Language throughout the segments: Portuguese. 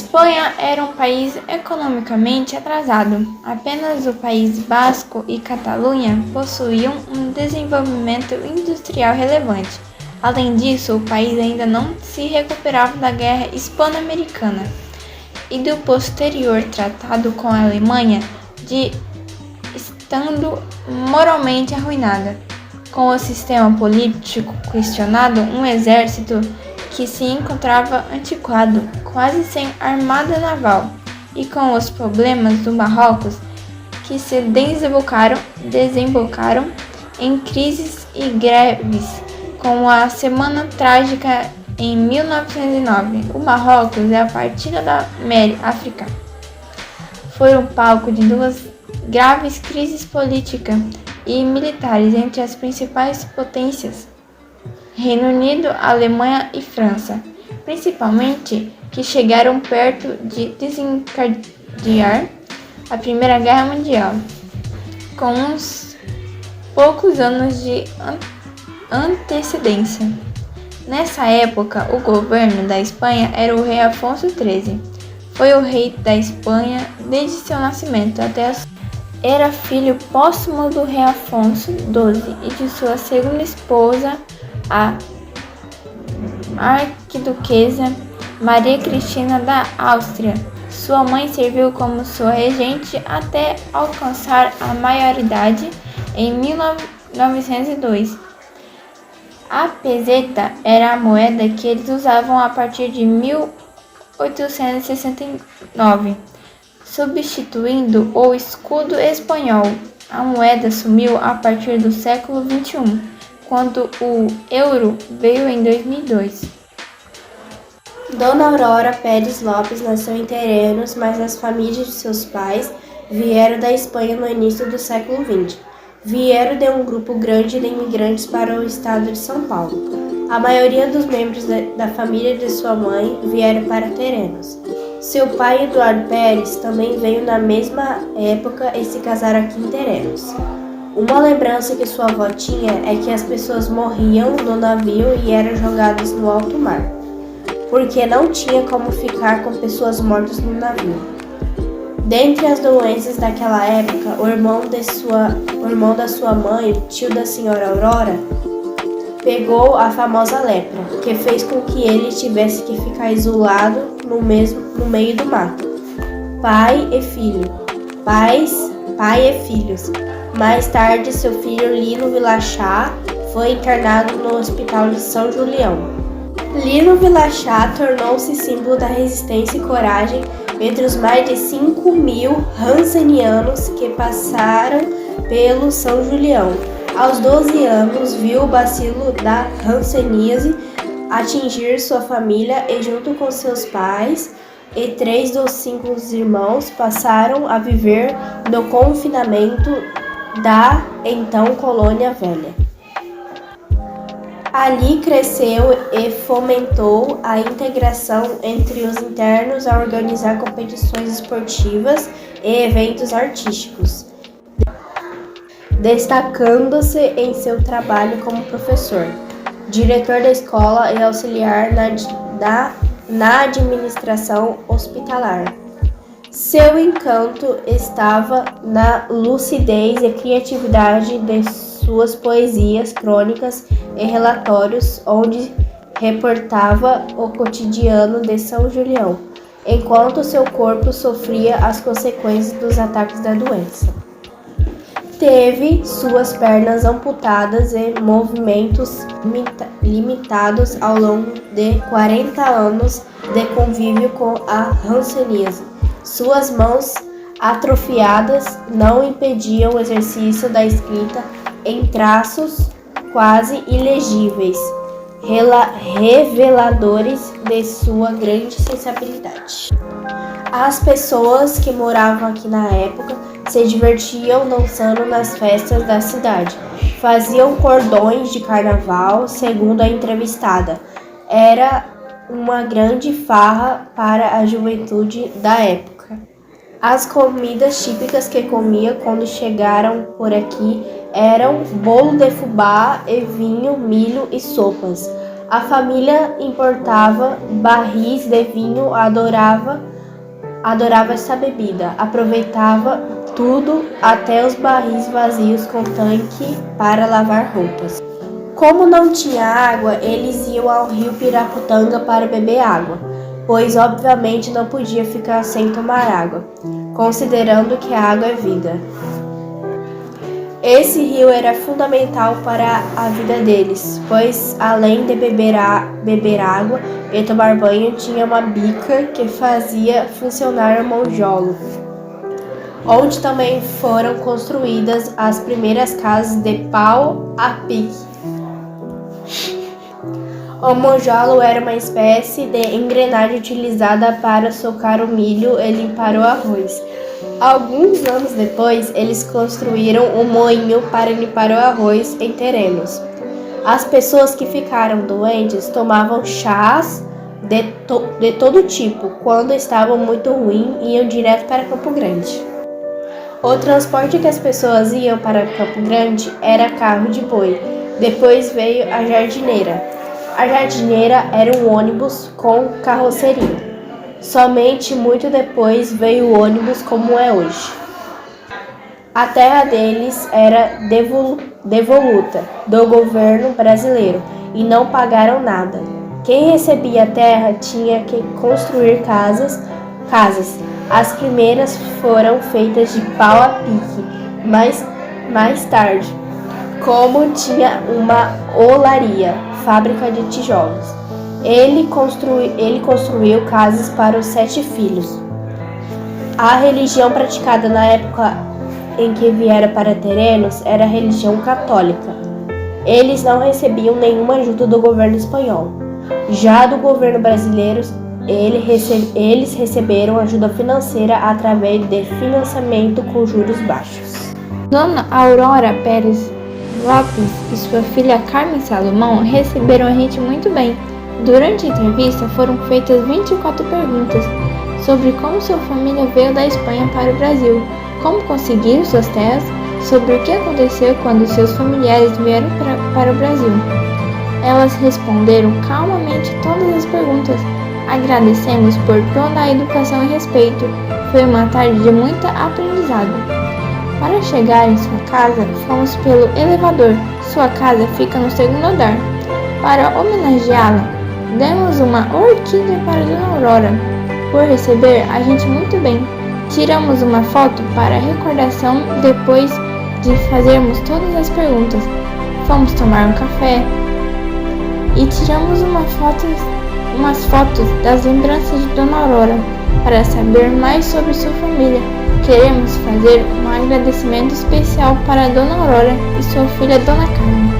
Espanha era um país economicamente atrasado. Apenas o País Basco e Catalunha possuíam um desenvolvimento industrial relevante. Além disso, o país ainda não se recuperava da Guerra Hispano-Americana e do posterior tratado com a Alemanha, estando moralmente arruinada. Com o sistema político questionado, um exército que se encontrava antiquado, quase sem armada naval, e com os problemas do Marrocos, que se desembocaram em crises e greves, com a Semana Trágica em 1909. O Marrocos e a Partida da África foram palco de duas graves crises políticas e militares entre as principais potências, Reino Unido, Alemanha e França, principalmente, que chegaram perto de desencadear a Primeira Guerra Mundial, com uns poucos anos de antecedência. Nessa época, o governo da Espanha era o rei Afonso XIII. Foi o rei da Espanha desde seu nascimento até a Era filho póstumo do rei Afonso XII e de sua segunda esposa, a arquiduquesa Maria Cristina da Áustria. Sua mãe serviu como sua regente até alcançar a maioridade em 1902. A peseta era a moeda que eles usavam a partir de 1869. Substituindo o escudo espanhol. A moeda sumiu a partir do século XXI, quando o euro veio em 2002. Dona Aurora Pérez Lopes nasceu em Terenos, mas as famílias de seus pais vieram da Espanha no início do século XX. Vieram de um grupo grande de imigrantes para o estado de São Paulo. A maioria dos membros da família de sua mãe vieram para Terenos. Seu pai, Eduardo Pérez, também veio na mesma época e se casaram aqui em Terenos. Uma lembrança que sua avó tinha é que as pessoas morriam no navio e eram jogadas no alto mar, porque não tinha como ficar com pessoas mortas no navio. Dentre as doenças daquela época, o irmão da sua mãe, tio da senhora Aurora, pegou a famosa lepra, que fez com que ele tivesse que ficar isolado no meio do mato. Pai e filhos. Mais tarde, seu filho Lino Vilachá foi internado no Hospital de São Julião. Lino Vilachá tornou-se símbolo da resistência e coragem entre os mais de 5.000 rancenianos que passaram pelo São Julião. Aos 12 anos, viu o bacilo da hanseníase atingir sua família e, junto com seus pais e 3 dos 5 irmãos, passaram a viver no confinamento da então Colônia Velha. Ali cresceu e fomentou a integração entre os internos a organizar competições esportivas e eventos artísticos, destacando-se em seu trabalho como professor, diretor da escola e auxiliar na administração hospitalar. Seu encanto estava na lucidez e criatividade de suas poesias, crônicas e relatórios, onde reportava o cotidiano de São Julião, enquanto seu corpo sofria as consequências dos ataques da doença. Teve suas pernas amputadas e movimentos limitados ao longo de 40 anos de convívio com a hanseníase. Suas mãos atrofiadas não impediam o exercício da escrita em traços quase ilegíveis, reveladores de sua grande sensibilidade. As pessoas que moravam aqui na época se divertiam dançando nas festas da cidade. Faziam cordões de carnaval, segundo a entrevistada. Era uma grande farra para a juventude da época. As comidas típicas que comia quando chegaram por aqui eram bolo de fubá e vinho, milho e sopas. A família importava barris de vinho, adorava adorava essa bebida, aproveitava tudo, até os barris vazios com tanque para lavar roupas. Como não tinha água, eles iam ao rio Piraputanga para beber água, pois obviamente não podia ficar sem tomar água, considerando que a água é vida. Esse rio era fundamental para a vida deles, pois além de beber água e tomar banho, tinha uma bica que fazia funcionar o monjolo, onde também foram construídas as primeiras casas de pau a pique. O monjolo era uma espécie de engrenagem utilizada para socar o milho e limpar o arroz. Alguns anos depois, eles construíram um moinho para limpar o arroz em terrenos. As pessoas que ficaram doentes tomavam chás de todo tipo. Quando estavam muito ruins, iam direto para Campo Grande. O transporte que as pessoas iam para Campo Grande era carro de boi. Depois veio a jardineira. A jardineira era um ônibus com carroceria. Somente muito depois veio o ônibus como é hoje. A terra deles era devoluta do governo brasileiro e não pagaram nada. Quem recebia a terra tinha que construir casas. As primeiras foram feitas de pau a pique, mais tarde, como tinha uma olaria, fábrica de tijolos. Ele construiu casas para os 7 filhos. A religião praticada na época em que vieram para Terrenos era a religião católica. Eles não recebiam nenhuma ajuda do governo espanhol. Já do governo brasileiro, eles receberam ajuda financeira através de financiamento com juros baixos. Dona Aurora Pérez Lopes e sua filha Carmen Salomão receberam a gente muito bem. Durante a entrevista foram feitas 24 perguntas sobre como sua família veio da Espanha para o Brasil, como conseguiram suas terras, sobre o que aconteceu quando seus familiares vieram para o Brasil. Elas responderam calmamente todas as perguntas. Agradecemos por toda a educação e respeito. Foi uma tarde de muito aprendizado. Para chegar em sua casa, fomos pelo elevador. Sua casa fica no 2º andar. Para homenageá-la, demos uma orquídea para Dona Aurora. Por receber a gente muito bem. Tiramos uma foto para recordação depois de fazermos todas as perguntas. Fomos tomar um café e tiramos umas fotos das lembranças de Dona Aurora para saber mais sobre sua família. Queremos fazer um agradecimento especial para Dona Aurora e sua filha Dona Carmen.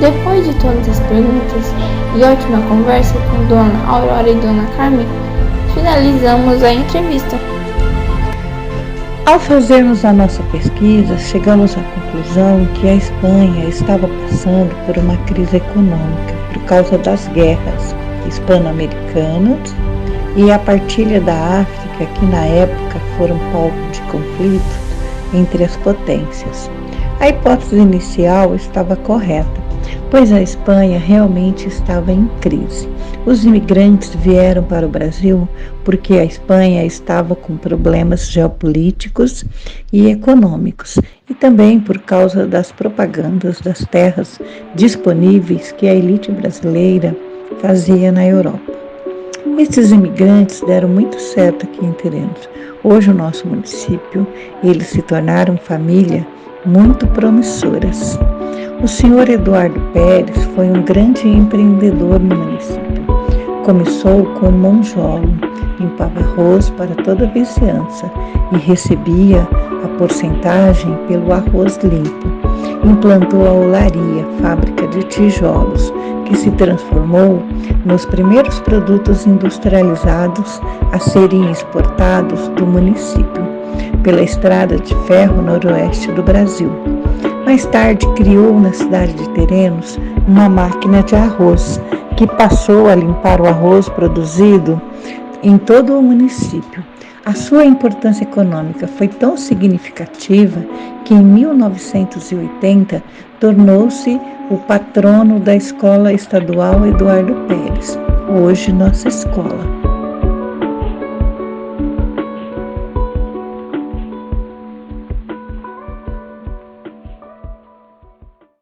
Depois de todas as perguntas e ótima conversa com Dona Aurora e Dona Carmen, finalizamos a entrevista. Ao fazermos a nossa pesquisa, chegamos à conclusão que a Espanha estava passando por uma crise econômica por causa das guerras hispano-americanas e a partilha da África, que na época foram palco de conflito entre as potências. A hipótese inicial estava correta, pois a Espanha realmente estava em crise. Os imigrantes vieram para o Brasil porque a Espanha estava com problemas geopolíticos e econômicos e também por causa das propagandas das terras disponíveis que a elite brasileira fazia na Europa. Esses imigrantes deram muito certo aqui em Terrenos. Hoje o nosso município, eles se tornaram família muito promissoras. O senhor Eduardo Pérez foi um grande empreendedor no município. Começou com um monjolo, limpava arroz para toda a vizinhança e recebia a porcentagem pelo arroz limpo. Implantou a olaria, fábrica de tijolos, que se transformou nos primeiros produtos industrializados a serem exportados do município, pela estrada de ferro noroeste do Brasil. Mais tarde criou na cidade de Terrenos uma máquina de arroz, que passou a limpar o arroz produzido em todo o município. A sua importância econômica foi tão significativa que em 1980 tornou-se o patrono da Escola Estadual Eduardo Pérez, hoje nossa escola.